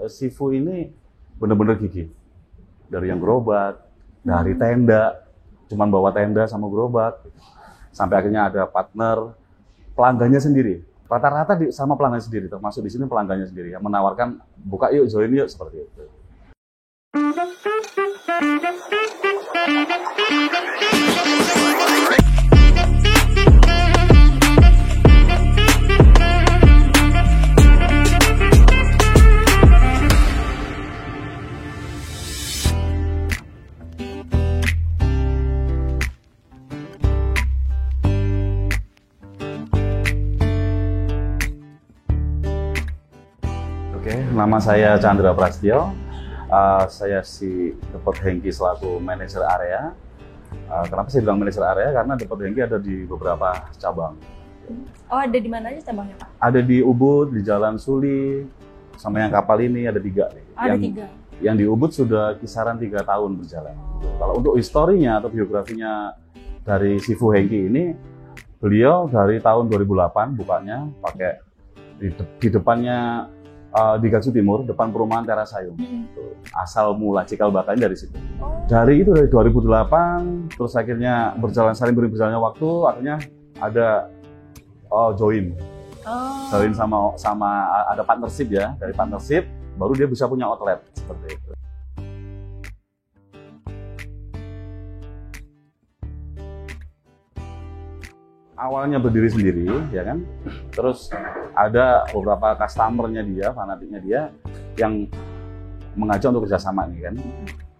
Sifu ini bener-bener gigih. Dari yang gerobak, dari tenda, cuman bawa tenda sama gerobak, sampai akhirnya ada partner, pelanggannya sendiri. Rata-rata sama pelanggan sendiri, termasuk di sini pelanggannya sendiri yang menawarkan buka yuk, join yuk, seperti itu. Oke, nama saya Chandra Prastyo. Saya si Depot Hengki selaku manajer area. Kenapa saya bilang manajer area? Karena Depot Hengki ada di beberapa cabang. Oh, ada di mana aja cabangnya, Pak? Ada di Ubud, di Jalan Suli, sama yang kapal ini ada 3. Ada 3. Yang di Ubud sudah kisaran 3 tahun berjalan. Kalau untuk historinya atau biografinya dari Sifu Hengki ini, beliau dari tahun 2008 bukanya pakai di depannya di Gatsu Timur, depan perumahan Terasayung. Asal mula cikal bakalnya dari situ. Dari 2008, terus akhirnya sering berjalannya waktu, akhirnya ada join sama ada partnership ya. Dari partnership, baru dia bisa punya outlet seperti itu. Awalnya berdiri sendiri, ya kan. Terus ada beberapa customernya dia, fanatiknya dia, yang mengajak untuk kerjasama nih kan.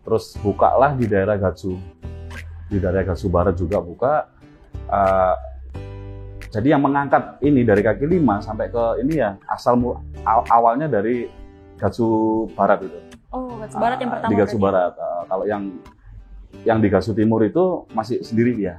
Terus bukalah di daerah Gatsu Barat juga buka. Jadi yang mengangkat ini dari kaki 5 sampai ke ini ya awalnya dari Gatsu Barat itu. Oh, Gatsu Barat yang pertama. Di Gatsu Barat. Kalau yang di Gatsu Timur itu masih sendiri dia.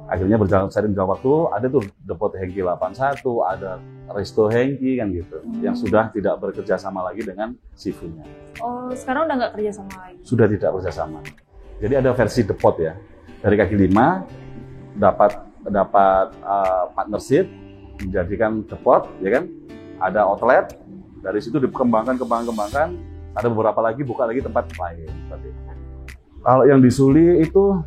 Akhirnya sering berjalan waktu, ada tuh Depot Hengki 81, ada Resto Hengki kan gitu, yang sudah tidak bekerja sama lagi dengan Sifunya. Oh, sekarang udah nggak kerja sama lagi? Sudah tidak kerja sama. Jadi ada versi Depot ya, dari kaki 5 dapat partnership, menjadikan Depot, ya kan? Ada outlet, dari situ dikembangkan, ada beberapa lagi buka lagi tempat lain. Kalau yang di Suli itu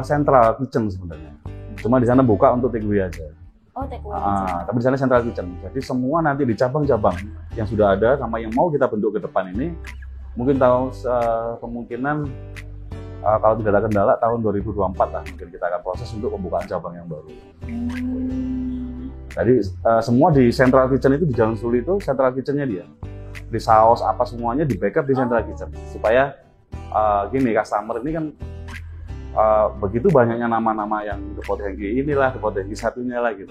Central Kitchen sebenarnya. Cuma di sana buka untuk take away aja. Oh, take away aja. Tapi di sana Central Kitchen. Jadi semua nanti di cabang-cabang yang sudah ada sama yang mau kita bentuk ke depan ini, mungkin kemungkinan kalau tidak ada kendala tahun 2024 lah mungkin kita akan proses untuk pembukaan cabang yang baru. Jadi semua di Central Kitchen itu di Jalan Suli itu Central Kitchen-nya dia. Di saus apa semuanya di backup di Central Kitchen supaya gini customer ini kan begitu banyaknya nama-nama yang Depot Hengki inilah, Depot Hengki satunya lah gitu,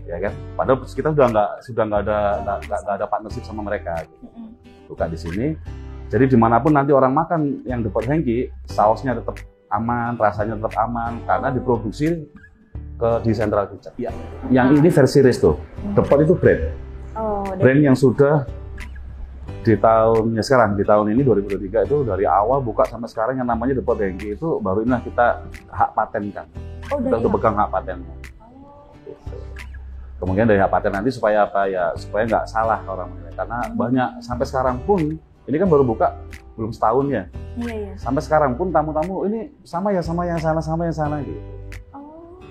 ya kan? Padahal kita sudah nggak ada partnership sama mereka. Gitu. Buka di sini, jadi dimanapun nanti orang makan yang Depot Hengki, sausnya tetap aman, rasanya tetap aman karena diproduksi di Central Kitchen. Ya. Yang ini versi resto, Depot itu brand, brand yang sudah di tahun ini 2023 itu dari awal buka sampai sekarang yang namanya Depot Hengki itu baru inilah kita hak patenkan. Kita udah pegang hak patennya. Kemudian dari hak paten nanti supaya apa ya, supaya nggak salah orang menilai. Karena banyak sampai sekarang pun ini kan baru buka belum setahun ya. Iya. Sampai sekarang pun tamu-tamu ini sama yang sana gitu.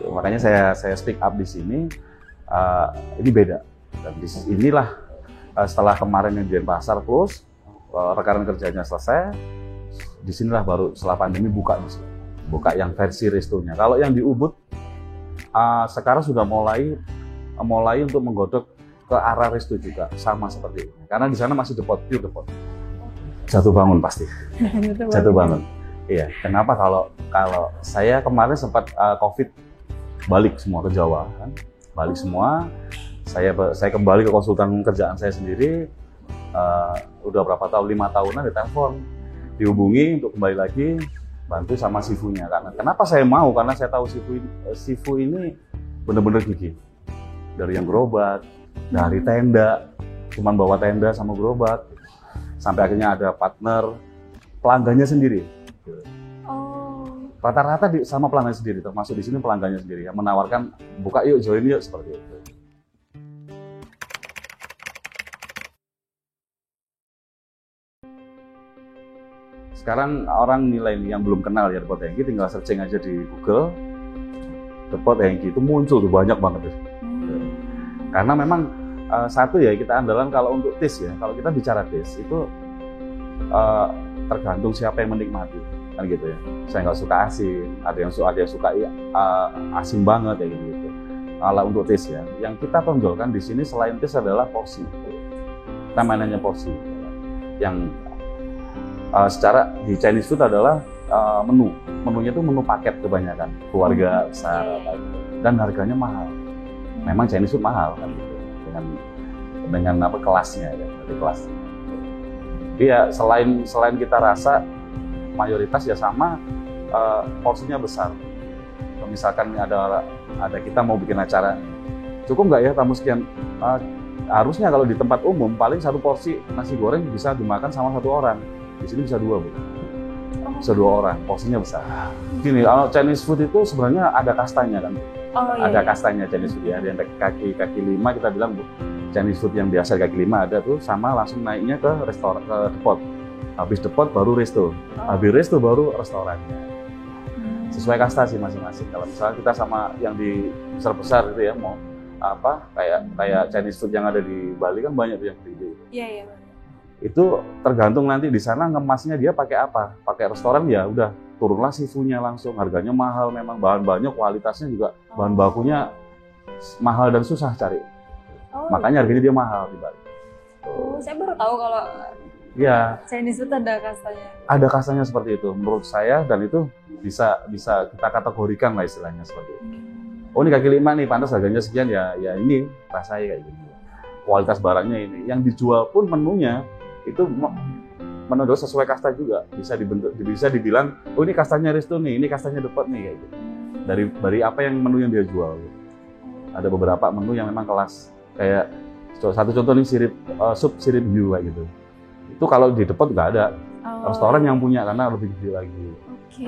Makanya saya speak up di sini. Ini beda. Dan inilah setelah kemarin yang di Denpasar close, rekanan kerjanya selesai, disinilah baru setelah pandemi buka di sini. Buka yang versi restonya. Kalau yang di Ubud sekarang sudah mulai untuk menggodok ke arah resto juga sama seperti ini. Karena di sana masih pure Depot. Jatuh bangun pasti. Jatuh bangun. Iya. Kenapa kalau saya kemarin sempat COVID balik semua ke Jawa kan? Balik semua. Saya kembali ke konsultan kerjaan saya sendiri, udah berapa tahun, 5 tahunan ditelepon, dihubungi untuk kembali lagi bantu sama Sifunya. Kenapa saya mau? Karena saya tahu Sifu ini bener-bener gigih. Dari yang gerobak, dari tenda, cuman bawa tenda sama gerobak, sampai akhirnya ada partner, pelanggannya sendiri. Rata-rata sama pelanggan sendiri, termasuk di sini pelanggannya sendiri yang menawarkan buka yuk, join yuk, seperti itu. Sekarang orang nilai yang belum kenal ya The Pot Hengki, tinggal searching aja di Google The Pot Hengki, itu muncul tuh banyak banget tuh. Karena memang satu ya, kita andalan kalau untuk taste ya, kalau kita bicara taste itu tergantung siapa yang menikmati kan gitu ya. Saya nggak suka asin, ada yang suka asin banget ya gitu. Kalau untuk taste ya, yang kita tonjolkan di sini selain taste adalah porsi. Kita mainannya porsi. Yang secara di Chinese food adalah menunya itu menu paket kebanyakan, keluarga besar dan harganya mahal. Memang Chinese food mahal kan gitu, dengan apa kelasnya ya, dari kelasnya. Iya, selain kita rasa mayoritas ya sama, porsinya besar. Misalkan ada kita mau bikin acara, cukup nggak ya tamu sekian? Harusnya kalau di tempat umum paling satu porsi nasi goreng bisa dimakan sama satu orang. Di sini bisa dua, Bu. Bisa dua orang, porsinya besar. Gini, kalau Chinese food itu sebenarnya ada kastanya kan? Ada kastanya Chinese food ya. Ada yang kaki 5 kita bilang, Bu. Chinese food yang biasa kaki 5 ada tuh, sama langsung naiknya ke restoran, ke The Pot. Habis The Pot baru resto. Habis resto baru restorannya. Sesuai kasta sih masing-masing. Kalau misalnya kita sama yang di besar-besar gitu ya, mau apa kayak Chinese food yang ada di Bali kan banyak tuh yang gede. Iya. Itu tergantung nanti di sana ngemasnya dia pakai apa. Pakai restoran ya udah turunlah sifunya langsung. Harganya mahal memang, bahan-bahannya kualitasnya juga bahan bakunya mahal dan susah cari. Makanya harganya dia mahal di Bali. Saya baru tahu kalau Chinese food ada kastanya. Ada kastanya seperti itu menurut saya, dan itu bisa kita kategorikan lah istilahnya seperti itu. Oh ini kaki 5 nih, pantas harganya sekian ya ini rasanya kayak gini. Kualitas barangnya ini. Yang dijual pun menunya itu menurut sesuai kasta juga. Bisa dibilang, oh ini kastanya Resto nih, ini kastanya The Pot nih kayak gitu. Dari apa yang menu yang dia jual. Ada beberapa menu yang memang kelas. Kayak satu contoh nih sup sirip hiu kayak gitu. Itu kalau di The Pot nggak ada. Restoran yang punya karena lebih gede lagi.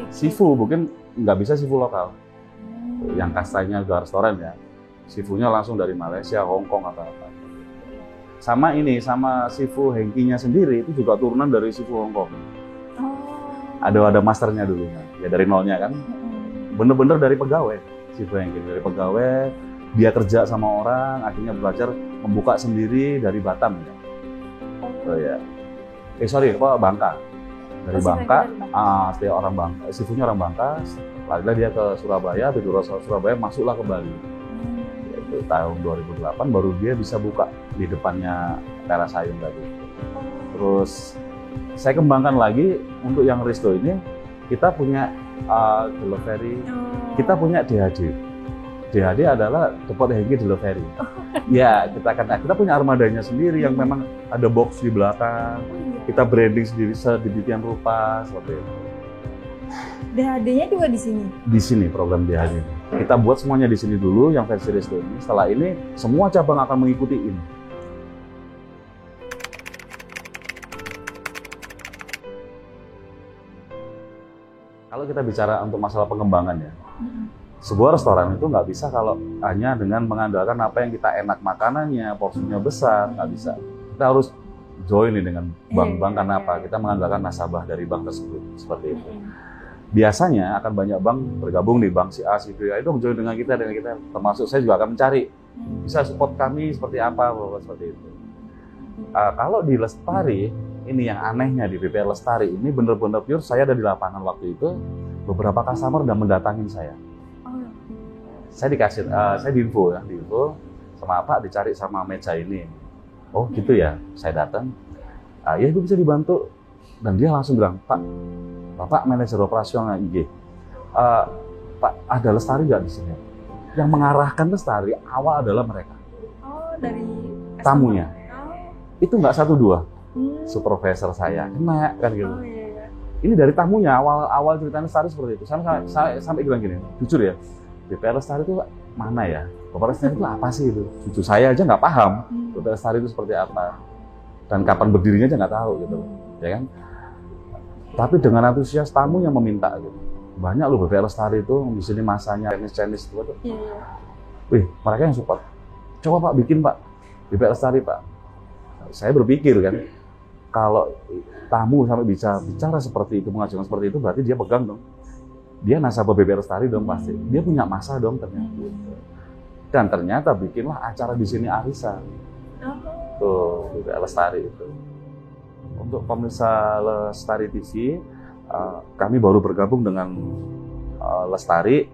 Seafood mungkin nggak bisa seafood lokal. Yang kastanya juga restoran ya. Seafoodnya langsung dari Malaysia, Hong Kong atau apa. Sama seafood Hengkinya sendiri itu juga turunan dari seafood Hong Kong. Ada masternya dulu ya, dari nolnya kan. Bener-bener dari pegawai seafood Hengki, dari pegawai. Dia kerja sama orang, akhirnya belajar membuka sendiri dari Batam ya. Bangka. Dari Bangka, setiap orang Bangka, seafoodnya orang Bangka, lalu dia ke Surabaya, begitu Surabaya masuklah ke Bali. Itu tahun 2008 baru dia bisa buka di depannya Teras Ayun tadi. Terus saya kembangkan lagi untuk yang resto ini, kita punya delivery, kita punya DHD. DHD adalah The Pot Hengki Delivery. Ya, kita punya armadanya sendiri yang memang ada box di belakang. Kita branding sendiri sedemikian rupa seperti itu. DHD-nya juga di sini. Di sini program DHD. Kita buat semuanya di sini dulu yang versi resto ini. Setelah ini semua cabang akan mengikuti ini. Kalau kita bicara untuk masalah pengembangan ya. Sebuah restoran itu nggak bisa kalau hanya dengan mengandalkan apa yang kita enak makanannya, porsinya besar, nggak bisa. Kita harus join nih dengan bank-bank, karena apa? Kita mengandalkan nasabah dari bank tersebut, seperti itu. Biasanya akan banyak bank bergabung di bank si A, si B, itu join dengan kita, termasuk saya juga akan mencari, bisa support kami seperti apa, seperti itu. Kalau di Lestari, ini yang anehnya di BPR Lestari, ini bener-bener pure, saya ada di lapangan waktu itu, beberapa customer udah mendatangin saya. Saya dikasih, saya diinfo sama Pak, dicari sama meja ini. Oh gitu ya, saya datang. Ya itu bisa dibantu. Dan dia langsung bilang, Pak, Bapak manajer operasional IG. Pak, ada Lestari nggak di sini? Yang mengarahkan Lestari awal adalah mereka. Dari tamunya. Itu nggak 1-2. Supervisor saya kena kan gitu. Ini dari tamunya, awal ceritanya Lestari seperti itu. Saya sampai bilang gini, jujur ya. BPR Lestari itu mana ya? BPR Lestari itu apa sih itu? Cucu saya aja nggak paham BPR Lestari itu seperti apa dan kapan berdirinya aja nggak tahu gitu, ya kan? Tapi dengan antusias tamu yang meminta gitu. Banyak loh BPR Lestari itu di sini masanya Chinese itu. Wih, mereka yang support. Coba Pak bikin Pak BPR Lestari Pak. Saya berpikir kan, kalau tamu sampai bicara seperti itu, mengajukan seperti itu, berarti dia pegang dong. Dia nasabah BBL Lestari dong pasti. Dia punya masa dong ternyata. Gitu. Dan ternyata bikinlah acara di sini arisan. Tuh, BBL Lestari itu. Untuk pemirsa Lestari TV, kami baru bergabung dengan Lestari,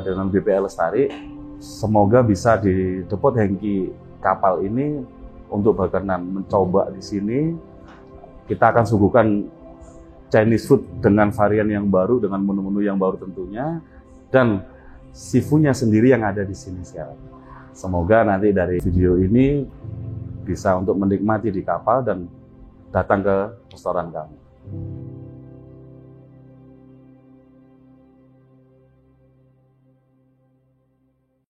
dengan BBL Lestari. Semoga bisa di Depot Hengki kapal ini untuk berkenan mencoba di sini. Kita akan suguhkan Chinese food dengan varian yang baru, dengan menu-menu yang baru tentunya, dan seafoodnya sendiri yang ada di sini sekarang. Semoga nanti dari video ini bisa untuk menikmati di kapal dan datang ke restoran kami.